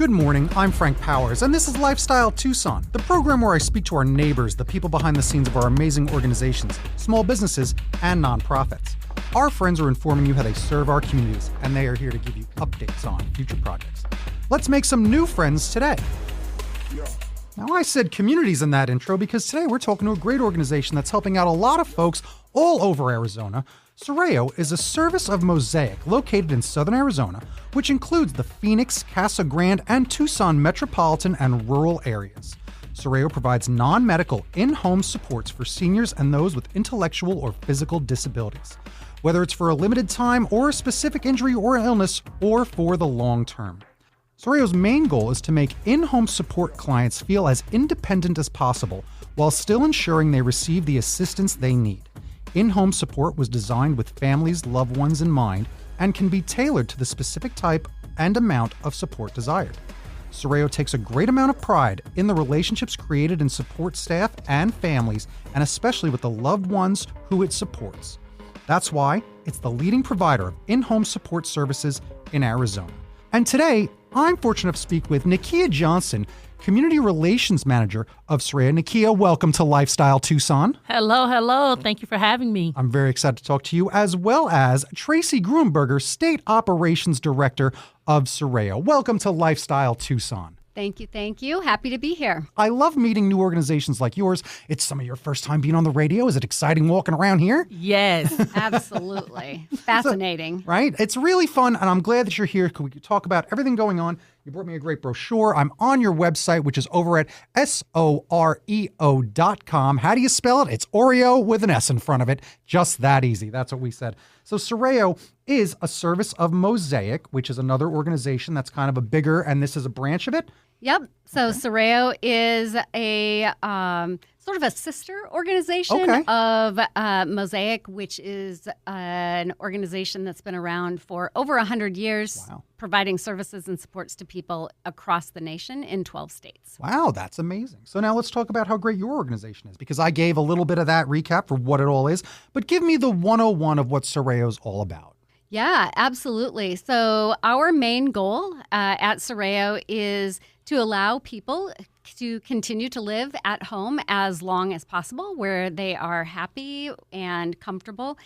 Good morning, I'm Frank Powers, and this is Lifestyle Tucson, the program where I speak to our neighbors, the people behind the scenes of our amazing organizations, small businesses, and nonprofits. Our friends are informing you how they serve our communities, and they are here to give you updates on future projects. Let's make some new friends today. Now, I said communities in that intro because today we're talking to a great organization that's helping out a lot of folks all over Arizona. Soreo is a service of Mosaic located in southern Arizona, which includes the Phoenix, Casa Grande, and Tucson metropolitan and rural areas. Soreo provides non-medical in-home supports for seniors and those with intellectual or physical disabilities, whether it's for a limited time or a specific injury or illness or for the long term. Soreo's main goal is to make in-home support clients feel as independent as possible while still ensuring they receive the assistance they need. In-home support was designed with families' loved ones in mind and can be tailored to the specific type and amount of support desired. Soreo takes a great amount of pride in the relationships created in support staff and families, and especially with the loved ones who it supports. That's why it's the leading provider of in-home support services in Arizona. And today, I'm fortunate to speak with Nikieia Johnson, Community Relations Manager of Soreo. Nikieia, welcome to Lifestyle Tucson. Hello. Thank you for having me. I'm very excited to talk to you, as well as Traci, Gruenberger, State Operations Director of Soreo. Welcome to Lifestyle Tucson. Thank you. Happy to be here. I love meeting new organizations like yours. It's some of your first time being on the radio. Is it exciting walking around here? Yes. Absolutely. Fascinating. Right? It's really fun, and I'm glad that you're here. We could talk about everything going on. You brought me a great brochure. I'm on your website, which is over at soreo.com. How do you spell it? It's Oreo with an S in front of it. Just that easy. That's what we said. So Soreo is a service of Mosaic, which is another organization that's kind of a bigger, and this is a branch of it. Yep. So Soreo is a sort of a sister organization of Mosaic, which is an organization that's been around for over 100 years, providing services and supports to people across the nation in 12 states. Wow, that's amazing. So now let's talk about how great your organization is, because I gave a little bit of that recap for what it all is, but give me the 101 of what Soreo is all about. Yeah, absolutely. So our main goal at Soreo is to allow people to continue to live at home as long as possible, where they are happy and comfortable.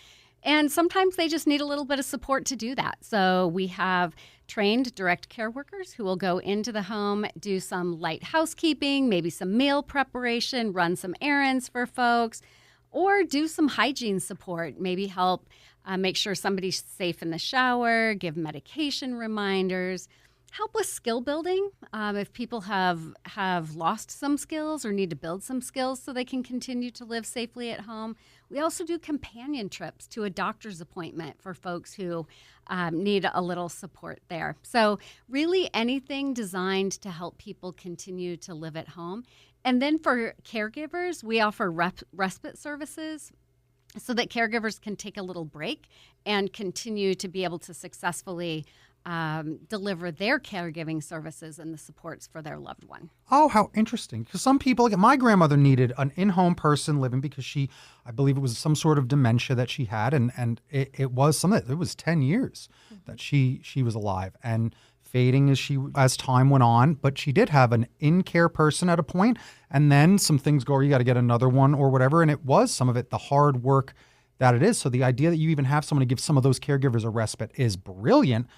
And sometimes they just need a little bit of support to do that. So we have trained direct care workers who will go into the home, do some light housekeeping, maybe some meal preparation, run some errands for folks, or do some hygiene support, maybe help make sure somebody's safe in the shower, give medication reminders, help with skill building if people have lost some skills or need to build some skills so they can continue to live safely at home. We also do companion trips to a doctor's appointment for folks who need a little support there. So really anything designed to help people continue to live at home. And then for caregivers, we offer respite services so that caregivers can take a little break and continue to be able to successfully deliver their caregiving services and the supports for their loved one. Oh, how interesting. Because some people, like my grandmother needed an in-home person living because I believe it was some sort of dementia that she had. And it was 10 years that she was alive and fading as time went on. But she did have an in-care person at a point. And then some things go, you got to get another one or whatever. And it was some of it, the hard work that it is. So the idea that you even have someone to give some of those caregivers a respite is brilliant.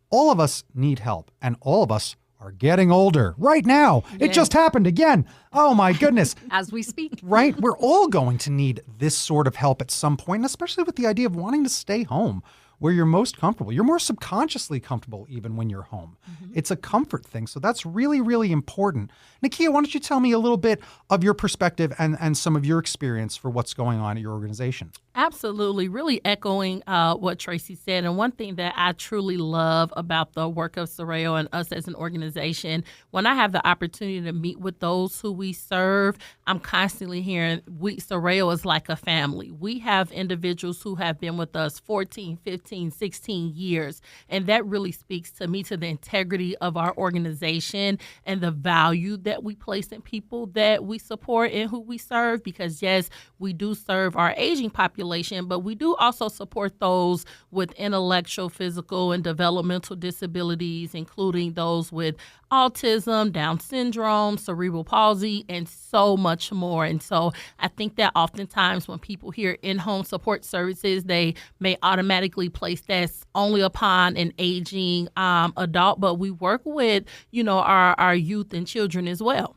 All of us need help, and all of us are getting older right now. It just happened again. Oh, my goodness. As we speak. Right? We're all going to need this sort of help at some point, and especially with the idea of wanting to stay home where you're most comfortable. You're more subconsciously comfortable even when you're home. Mm-hmm. It's a comfort thing, so that's really, really important. Nikieia, why don't you tell me a little bit of your perspective and some of your experience for what's going on at your organization? Absolutely. Really echoing what Traci said. And one thing that I truly love about the work of Soreo and us as an organization, when I have the opportunity to meet with those who we serve, I'm constantly hearing Soreo is like a family. We have individuals who have been with us 14, 15, 16 years. And that really speaks to me to the integrity of our organization and the value that we place in people that we support and who we serve. Because, yes, we do serve our aging population, population, but we do also support those with intellectual, physical, and developmental disabilities, including those with autism, Down syndrome, cerebral palsy, and so much more. And so I think that oftentimes when people hear in-home support services, they may automatically place that only upon an aging adult, but we work with, our youth and children as well.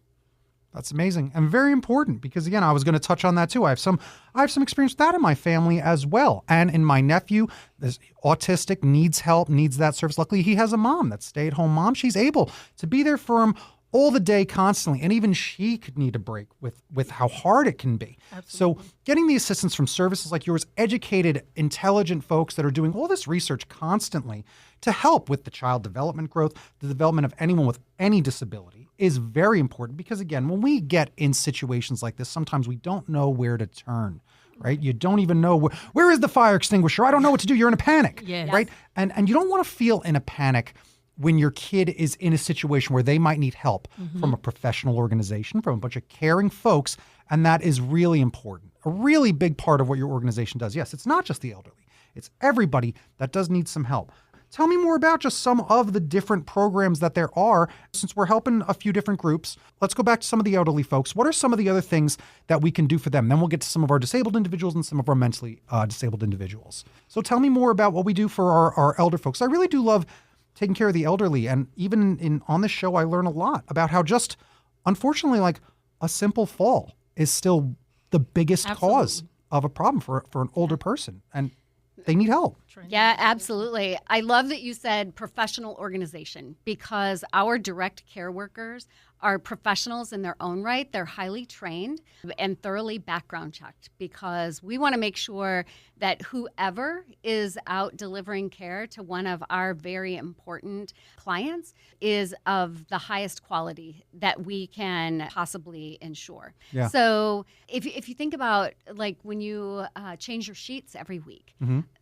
That's amazing and very important because, again, I was going to touch on that too. I have some experience with that in my family as well. And in my nephew, this autistic, needs help, needs that service. Luckily, he has a mom, that's stay-at-home mom. She's able to be there for him all the day constantly. And even she could need a break with how hard it can be. Absolutely. So getting the assistance from services like yours, educated, intelligent folks that are doing all this research constantly to help with the child development growth, the development of anyone with any disability is very important because, again, when we get in situations like this, sometimes we don't know where to turn, right? You don't even know where is the fire extinguisher? I don't know what to do. You're in a panic, right? And you don't want to feel in a panic when your kid is in a situation where they might need help from a professional organization, from a bunch of caring folks, and that is really important. A really big part of what your organization does. Yes, it's not just the elderly. It's everybody that does need some help. Tell me more about just some of the different programs that there are. Since we're helping a few different groups, let's go back to some of the elderly folks. What are some of the other things that we can do for them? Then we'll get to some of our disabled individuals and some of our mentally disabled individuals. So tell me more about what we do for our elder folks. I really do love taking care of the elderly. And even on this show, I learn a lot about how just, unfortunately, like a simple fall is still the biggest cause of a problem for an older person. And they need help. Yeah, absolutely. I love that you said professional organization because our direct care workers are professionals in their own right. They're highly trained and thoroughly background checked because we want to make sure that whoever is out delivering care to one of our very important clients is of the highest quality that we can possibly ensure. Yeah. So if you think about like when you change your sheets every week,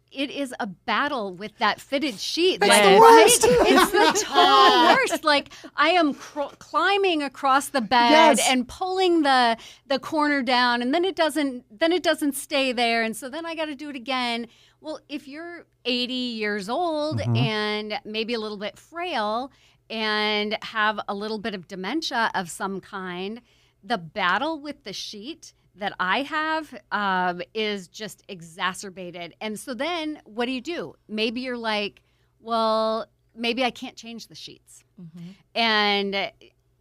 it is a battle with that fitted sheet. It's the worst. It's the total worst. Like I am climbing across the bed and pulling the corner down, and then it doesn't stay there, and so then I got to do it again. Well, if you're 80 years old and maybe a little bit frail and have a little bit of dementia of some kind, the battle with the sheet that I have is just exacerbated. And so then what do? Maybe you're like, well, maybe I can't change the sheets. And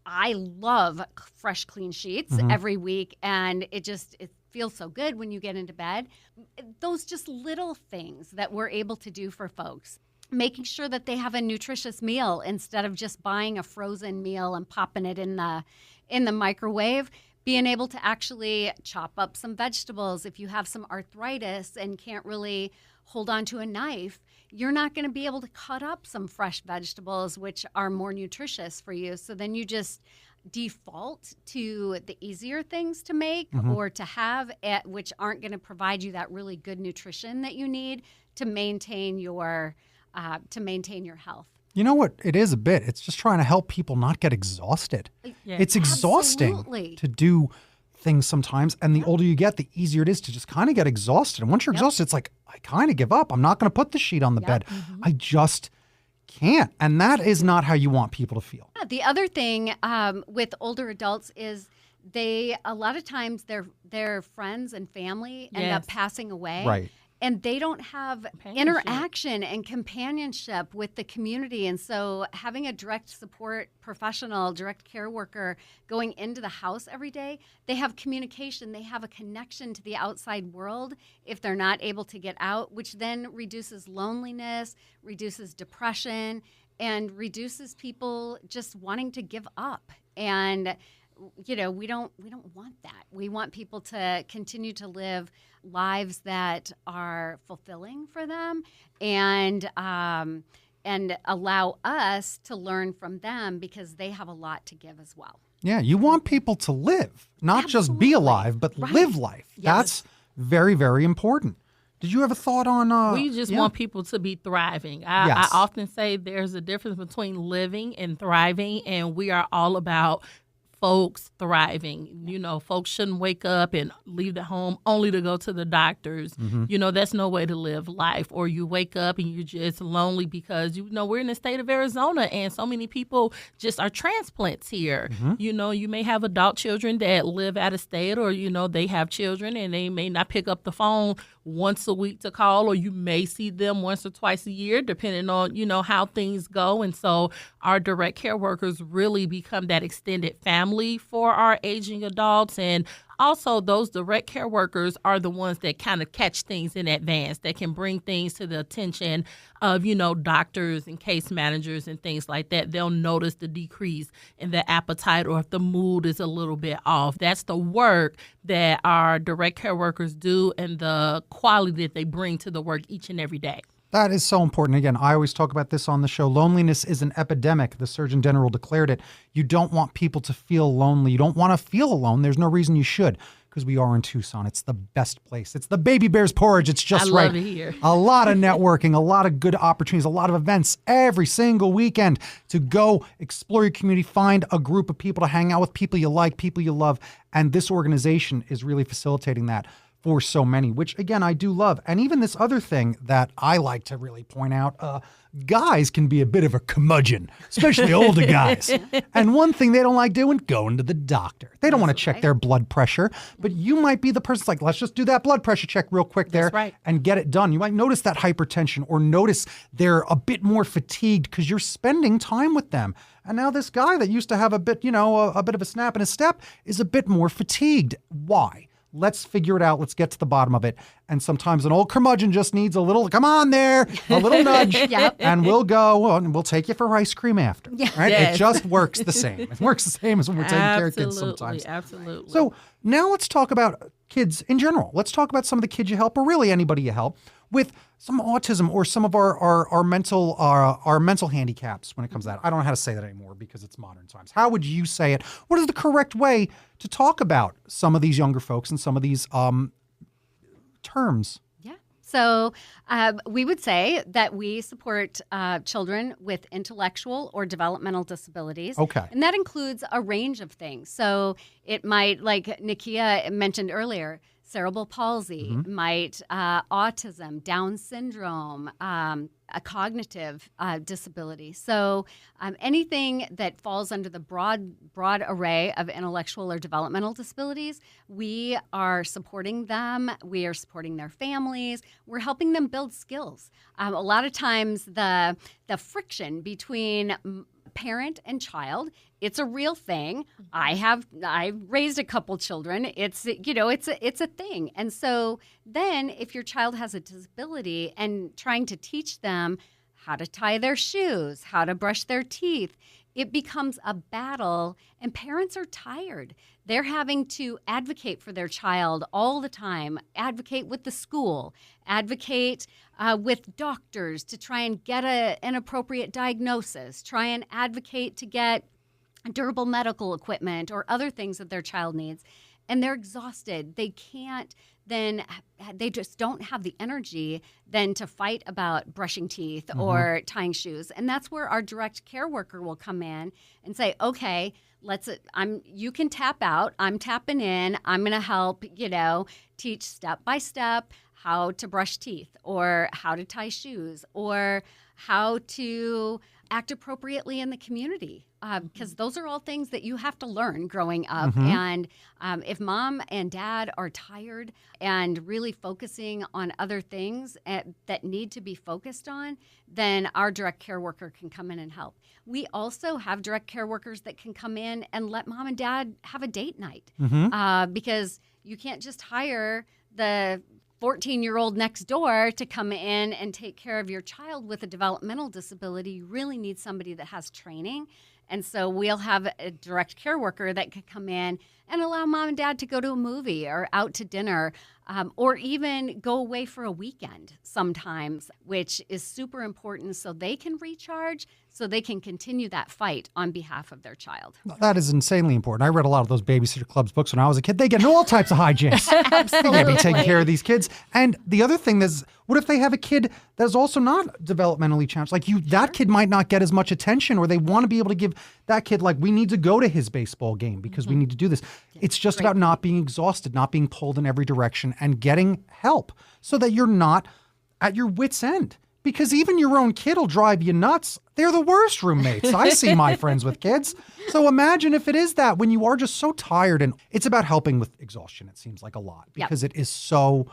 I love fresh, clean sheets every week. And it feels so good when you get into bed. Those just little things that we're able to do for folks. Making sure that they have a nutritious meal instead of just buying a frozen meal and popping it in the microwave. Being able to actually chop up some vegetables. If you have some arthritis and can't really hold on to a knife, you're not going to be able to cut up some fresh vegetables, which are more nutritious for you. So then you just default to the easier things to make or to have, which aren't going to provide you that really good nutrition that you need to maintain your health. You know what it is a bit? It's just trying to help people not get exhausted. Yeah, it's exhausting to do things sometimes. And the older you get, the easier it is to just kind of get exhausted. And once you're exhausted, it's like, I kind of give up. I'm not going to put the sheet on the bed. I just can't. And that is not how you want people to feel. Yeah, the other thing with older adults is a lot of times their friends and family end up passing away. Right. And they don't have interaction and companionship with the community. And so having a direct support professional, direct care worker going into the house every day, they have communication, they have a connection to the outside world if they're not able to get out, which then reduces loneliness, reduces depression, and reduces people just wanting to give up. And we don't want that. We want people to continue to live lives that are fulfilling for them and allow us to learn from them because they have a lot to give as well. Yeah, you want people to live, not just be alive, but live life. Yes. That's very, very important. Did you have a thought on... we just want people to be thriving. I often say there's a difference between living and thriving, and we are all about folks thriving. You know, folks shouldn't wake up and leave the home only to go to the doctors. You know, that's no way to live life. Or you wake up and you're just lonely because, you know, we're in the state of Arizona and so many people just are transplants here. You know, you may have adult children that live out of state, or, you know, they have children and they may not pick up the phone once a week to call, or you may see them once or twice a year, depending on, you know, how things go. And so our direct care workers really become that extended family for our aging adults. And also, those direct care workers are the ones that kind of catch things in advance, that can bring things to the attention of, you know, doctors and case managers and things like that. They'll notice the decrease in the appetite, or if the mood is a little bit off. That's the work that our direct care workers do and the quality that they bring to the work each and every day. That is so important. Again, I always talk about this on the show. Loneliness is an epidemic. The Surgeon General declared it. You don't want people to feel lonely. You don't want to feel alone. There's no reason you should, because we are in Tucson. It's the best place. It's the baby bear's porridge. It's just right. I love it here. A lot of networking, a lot of good opportunities, a lot of events every single weekend to go explore your community, find a group of people to hang out with, people you like, people you love. And this organization is really facilitating that for so many, which again, I do love. And even this other thing that I like to really point out, guys can be a bit of a curmudgeon, especially older guys. And one thing they don't like doing, going to the doctor. They don't want to check their blood pressure, but you might be the person like, let's just do that blood pressure check real quick there and get it done. You might notice that hypertension, or notice they're a bit more fatigued because you're spending time with them. And now this guy that used to have a bit, you know, a bit of a snap in his step is a bit more fatigued. Why? Let's figure it out. Let's get to the bottom of it. And sometimes an old curmudgeon just needs a little, come on there, a little nudge, and we'll go and we'll take you for ice cream after. Right? It just works the same. It works the same as when we're taking care of kids sometimes. Absolutely. So now let's talk about kids in general. Let's talk about some of the kids you help, or really anybody you help, with some autism or some of our mental handicaps when it comes to that. I don't know how to say that anymore because it's modern times. How would you say it? What is the correct way to talk about some of these younger folks and some of these terms? So we would say that we support children with intellectual or developmental disabilities. Okay. And that includes a range of things. So it might, like Nikieia mentioned earlier, cerebral palsy, might autism, Down syndrome, a cognitive disability. So anything that falls under the broad array of intellectual or developmental disabilities, we are supporting them. We are supporting their families. We're helping them build skills. A lot of times the friction between parent and child, it's a real thing. I've raised a couple children. It's a thing. And so then if your child has a disability and trying to teach them how to tie their shoes, how to brush their teeth, it becomes a battle, and parents are tired. They're having to advocate for their child all the time, advocate with the school, advocate with doctors to try and get an appropriate diagnosis, try and advocate to get durable medical equipment or other things that their child needs. And they're exhausted. They can't they just don't have the energy then to fight about brushing teeth or tying shoes. And that's where our direct care worker will come in and say, okay, you can tap out. I'm tapping in. I'm going to help, teach step by step how to brush teeth or how to tie shoes or how to act appropriately in the community, because those are all things that you have to learn growing up. And if mom and dad are tired and really focusing on other things that need to be focused on, then our direct care worker can come in and help. We also have direct care workers that can come in and let mom and dad have a date night, because you can't just hire the 14-year-old next door to come in and take care of your child with a developmental disability. You really need somebody that has training. And so we'll have a direct care worker that could come in and allow mom and dad to go to a movie or out to dinner, or even go away for a weekend sometimes, which is super important so they can recharge, so they can continue that fight on behalf of their child. That is insanely important. I read a lot of those Babysitter Club's books when I was a kid. They get into all types of hijinks. Absolutely. They gotta be taking care of these kids. And the other thing is, what if they have a kid that's also not developmentally challenged? Like that kid might not get as much attention, or they want to be able to give that kid, like, we need to go to his baseball game because we need to do this. It's just about not being exhausted, not being pulled in every direction, and getting help so that you're not at your wit's end. Because even your own kid will drive you nuts. They're the worst roommates. I see my friends with kids. So imagine if it is that when you are just so tired. And it's about helping with exhaustion, it seems like a lot. Because it is so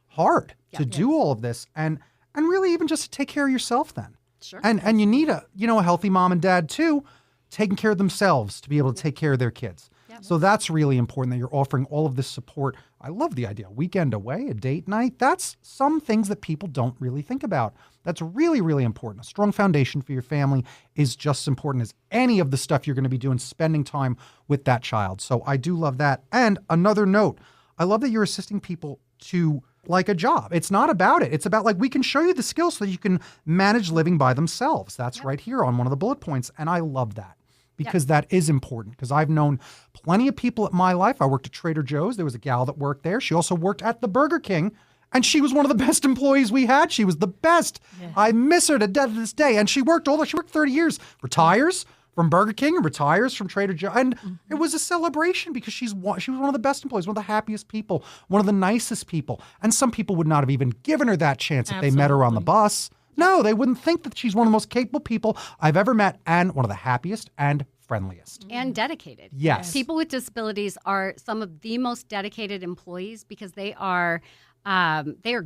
hard to do all of this. And really even just to take care of yourself then. Sure. And you need a healthy mom and dad too, taking care of themselves to be able to take care of their kids. So that's really important that you're offering all of this support. I love the idea. Weekend away, a date night. That's some things that people don't really think about. That's really, really important. A strong foundation for your family is just as important as any of the stuff you're going to be doing, spending time with that child. So I do love that. And another note, I love that you're assisting people to like a job. It's not about it. It's about, like, we can show you the skills so that you can manage living by themselves. That's right here on one of the bullet points. And I love that. Because that is important. Because I've known plenty of people at my life. I worked at Trader Joe's. There was a gal that worked there. She also worked at the Burger King. And she was one of the best employees we had. She was the best. Yeah. I miss her to death to this day. And she worked 30 years. Retires from Burger King and retires from Trader Joe's. And it was a celebration because she was one of the best employees, one of the happiest people, one of the nicest people. And some people would not have even given her that chance if they met her on the bus. No, they wouldn't think that she's one of the most capable people I've ever met and one of the happiest and friendliest. And dedicated. Yes. People with disabilities are some of the most dedicated employees because they are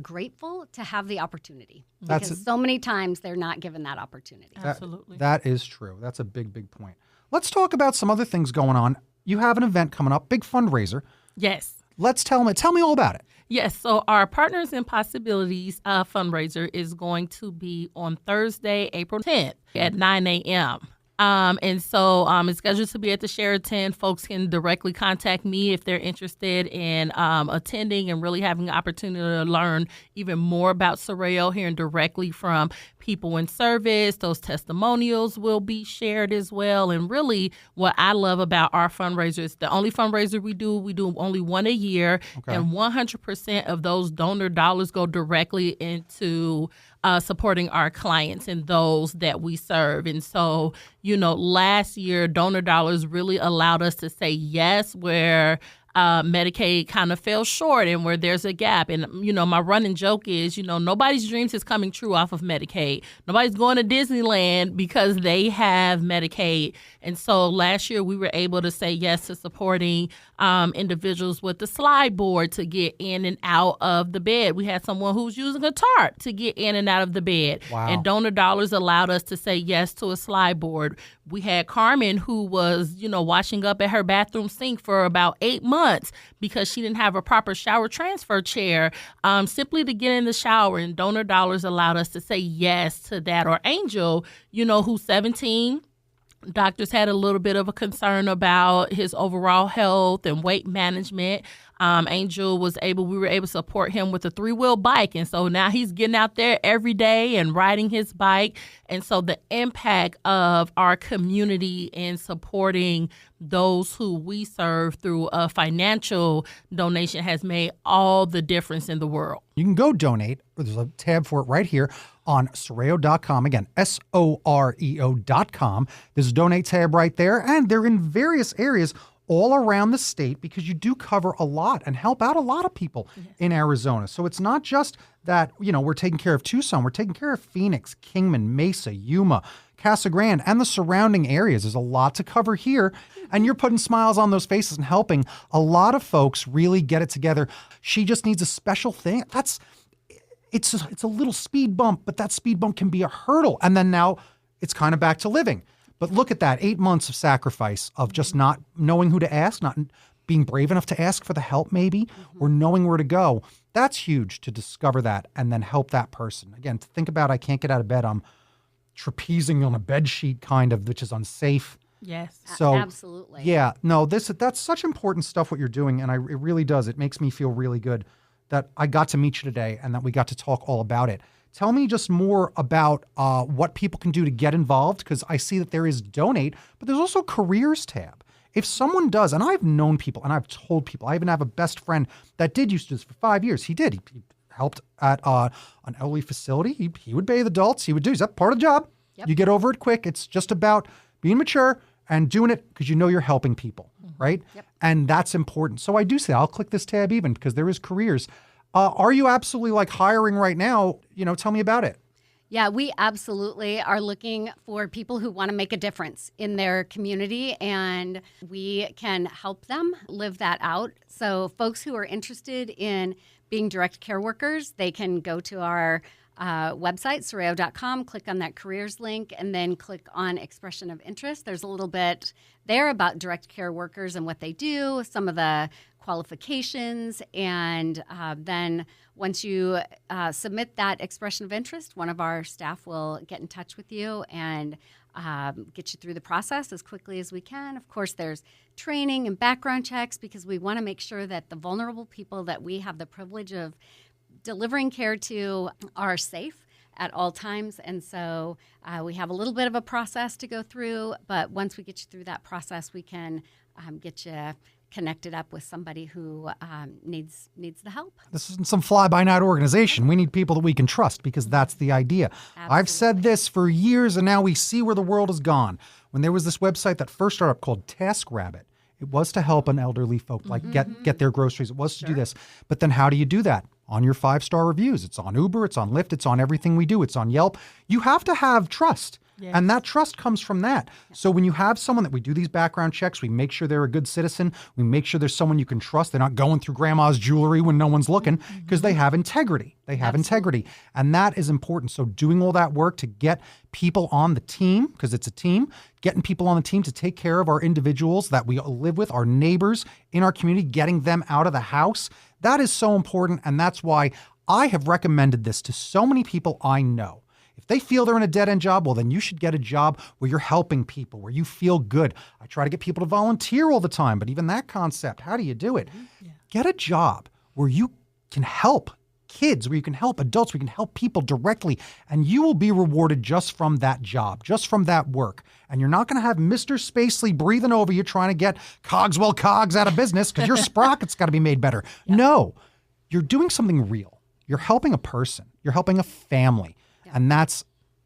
grateful to have the opportunity. Because so many times they're not given that opportunity. Absolutely. That is true. That's a big, big point. Let's talk about some other things going on. You have an event coming up, big fundraiser. Yes. Tell me all about it. Yes, so our Partners in Possibilities fundraiser is going to be on Thursday, April 10th at 9 a.m. And so it's scheduled to be at the Sheraton. Folks can directly contact me if they're interested in attending and really having the opportunity to learn even more about Soreo, hearing directly from people in service. Those testimonials will be shared as well. And really what I love about our fundraiser is the only fundraiser we do only one a year. Okay. And 100% of those donor dollars go directly into supporting our clients and those that we serve. And so, last year, donor dollars really allowed us to say yes where Medicaid kind of fell short and where there's a gap. And, my running joke is, nobody's dreams is coming true off of Medicaid. Nobody's going to Disneyland because they have Medicaid. And so last year we were able to say yes to supporting individuals with the slide board to get in and out of the bed. We had someone who's using a tarp to get in and out of the bed. Wow. And donor dollars allowed us to say yes to a slide board. We had Carmen who was, washing up at her bathroom sink for about 8 months because she didn't have a proper shower transfer chair, simply to get in the shower. And donor dollars allowed us to say yes to that. Or Angel, who's 17. Doctors had a little bit of a concern about his overall health and weight management. Angel we were able to support him with a 3-wheel bike. And so now he's getting out there every day and riding his bike. And so the impact of our community in supporting those who we serve through a financial donation has made all the difference in the world. You can go donate. There's a tab for it right here on Soreo.com. Again, Soreo.com. There's a donate tab right there. And they're in various areas all around the state because you do cover a lot and help out a lot of people in Arizona. So it's not just that, we're taking care of Tucson. We're taking care of Phoenix, Kingman, Mesa, Yuma, Casa Grande, and the surrounding areas. There's a lot to cover here. And you're putting smiles on those faces and helping a lot of folks really get it together. She just needs a special thing. It's a little speed bump, but that speed bump can be a hurdle. And then now it's kind of back to living. But look at that, 8 months of sacrifice of just not knowing who to ask, not being brave enough to ask for the help maybe, or knowing where to go. That's huge to discover that and then help that person. Again, to think about I can't get out of bed, I'm trapezing on a bed sheet kind of, which is unsafe. Yes. So absolutely. Yeah, no, that's such important stuff what you're doing, and it really does. It makes me feel really good that I got to meet you today and that we got to talk all about it. Tell me just more about what people can do to get involved, because I see that there is donate, but there's also careers tab. If someone does, and I've known people and I've told people, I even have a best friend that did used to do this for 5 years. He did. He helped at an elderly facility. He would bathe adults. He's that part of the job. Yep. You get over it quick. It's just about being mature and doing it because you know you're helping people, right? Yep. And that's important. So I do say, I'll click this tab even because there is careers. Are you absolutely like hiring right now? Tell me about it. Yeah, we absolutely are looking for people who want to make a difference in their community, and we can help them live that out. So folks who are interested in being direct care workers, they can go to our website, Soreo.com, click on that careers link, and then click on expression of interest. There's a little bit there about direct care workers and what they do, some of the qualifications, and then once you submit that expression of interest, one of our staff will get in touch with you and get you through the process as quickly as we can. Of course, there's training and background checks because we want to make sure that the vulnerable people that we have the privilege of delivering care to are safe at all times. And so we have a little bit of a process to go through, but once we get you through that process, we can get you connected up with somebody who needs the help. This isn't some fly-by-night organization. We need people that we can trust because that's the idea. Absolutely. I've said this for years, and now we see where the world has gone. When there was this website that first started up called TaskRabbit, it was to help an elderly folk get their groceries. It was to do this. But then how do you do that? On your 5-star reviews. It's on Uber, it's on Lyft, it's on everything we do. It's on Yelp. You have to have trust. Yes. And that trust comes from that. So when you have someone that we do these background checks, we make sure they're a good citizen. We make sure there's someone you can trust. They're not going through grandma's jewelry when no one's looking because they have integrity. They have integrity. And that is important. So doing all that work to get people on the team, because it's a team, getting people on the team to take care of our individuals that we live with, our neighbors in our community, getting them out of the house. That is so important. And that's why I have recommended this to so many people I know. If they feel they're in a dead-end job, well, then you should get a job where you're helping people, where you feel good. I try to get people to volunteer all the time, but even that concept, how do you do it? Yeah. Get a job where you can help kids, where you can help adults, where you can help people directly, and you will be rewarded just from that job, just from that work. And you're not going to have Mr. Spacely breathing over you trying to get Cogswell Cogs out of business because your sprocket's got to be made better. Yeah. No, you're doing something real. You're helping a person. You're helping a family. And that's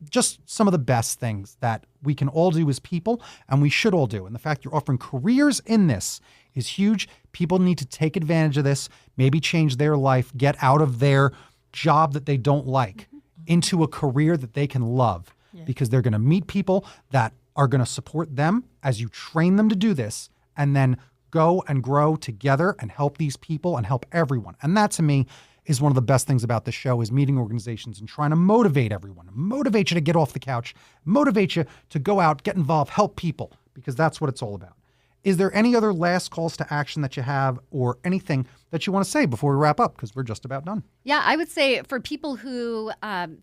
just some of the best things that we can all do as people, and we should all do. And the fact you're offering careers in this is huge. People need to take advantage of this, maybe change their life, get out of their job that they don't like into a career that they can love, because they're going to meet people that are going to support them as you train them to do this, and then go and grow together and help these people and help everyone. And that, to me, is one of the best things about the show, is meeting organizations and trying to motivate everyone, motivate you to get off the couch, motivate you to go out, get involved, help people, because that's what it's all about. Is there any other last calls to action that you have, or anything that you want to say before we wrap up? Because we're just about done. Yeah, I would say for people who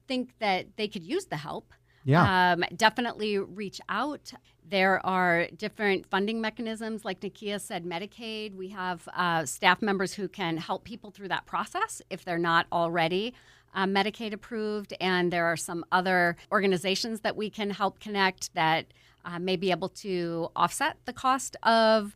think that they could use the help, definitely reach out. There are different funding mechanisms. Like Nikieia said, Medicaid. We have staff members who can help people through that process if they're not already Medicaid approved. And there are some other organizations that we can help connect that may be able to offset the cost of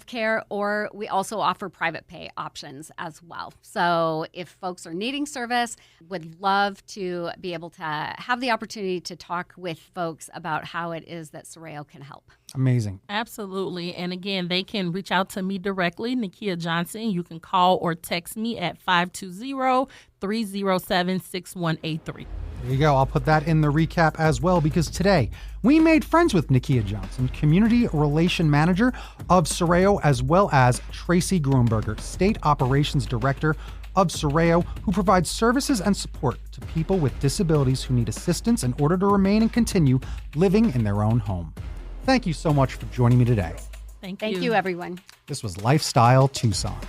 care, or we also offer private pay options as well. So if folks are needing service, would love to be able to have the opportunity to talk with folks about how it is that Soreo can help. Amazing. Absolutely. And again, they can reach out to me directly, Nikieia Johnson. You can call or text me at 520-307-6183. There you go. I'll put that in the recap as well, because today we made friends with Nikieia Johnson, Community Relation Manager of Soreo, as well as Traci Gruenberger, State Operations Director of Soreo, who provides services and support to people with disabilities who need assistance in order to remain and continue living in their own home. Thank you so much for joining me today. Thank you, everyone. This was Lifestyle Tucson.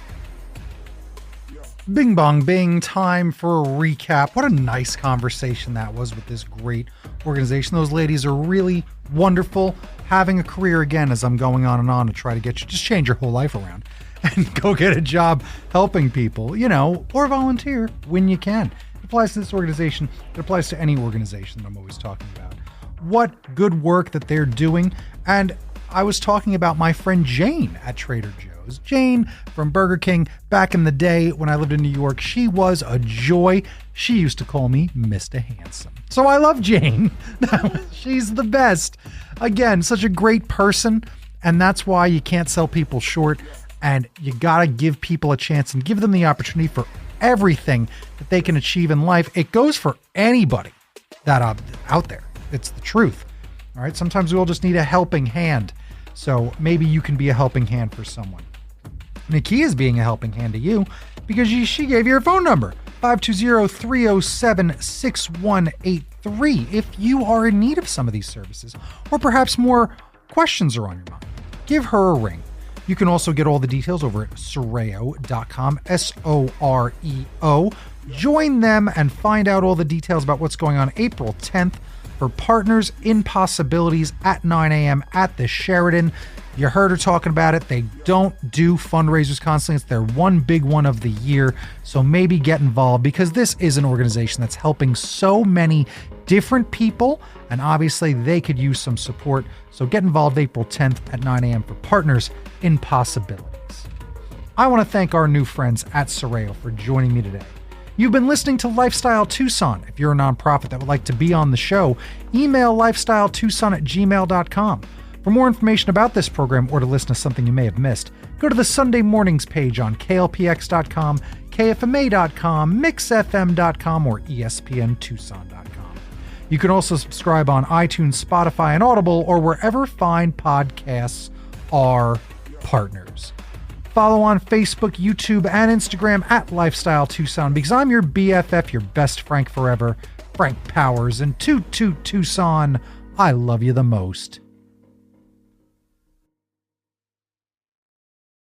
Bing bong bing, time for a recap. What a nice conversation that was with this great organization. Those ladies are really wonderful. Having a career, again, as I'm going on and on to try to get you, just change your whole life around and go get a job helping people, or volunteer when you can. It applies to this organization. It applies to any organization that I'm always talking about. What good work that they're doing. And I was talking about my friend Jane at Trader Joe's. knows. Jane from Burger King, back in the day when I lived in New York, she was a joy. She used to call me Mr. Handsome. So I love Jane. She's the best. Again, such a great person, and that's why you can't sell people short, and you gotta give people a chance and give them the opportunity for everything that they can achieve in life. It goes for anybody that out there. It's the truth. All right. Sometimes we all just need a helping hand. So maybe you can be a helping hand for someone. Nikieia is being a helping hand to you because she gave you her phone number, 520-307-6183. If you are in need of some of these services, or perhaps more questions are on your mind, give her a ring. You can also get all the details over at Soreo.com, Soreo. Join them and find out all the details about what's going on April 10th for Partners in Possibilities at 9 a.m. at the Sheraton. You heard her talking about it. They don't do fundraisers constantly. It's their one big one of the year. So maybe get involved, because this is an organization that's helping so many different people, and obviously they could use some support. So get involved April 10th at 9 a.m. for Partners in Possibilities. I want to thank our new friends at Soreo for joining me today. You've been listening to Lifestyle Tucson. If you're a nonprofit that would like to be on the show, email lifestyletucson@gmail.com. For more information about this program or to listen to something you may have missed, go to the Sunday Mornings page on klpx.com, kfma.com, mixfm.com, or espntucson.com. You can also subscribe on iTunes, Spotify, and Audible, or wherever fine podcasts are partners. Follow on Facebook, YouTube, and Instagram at Lifestyle Tucson, because I'm your BFF, your best Frank forever, Frank Powers, and Toot Toot Tucson. I love you the most.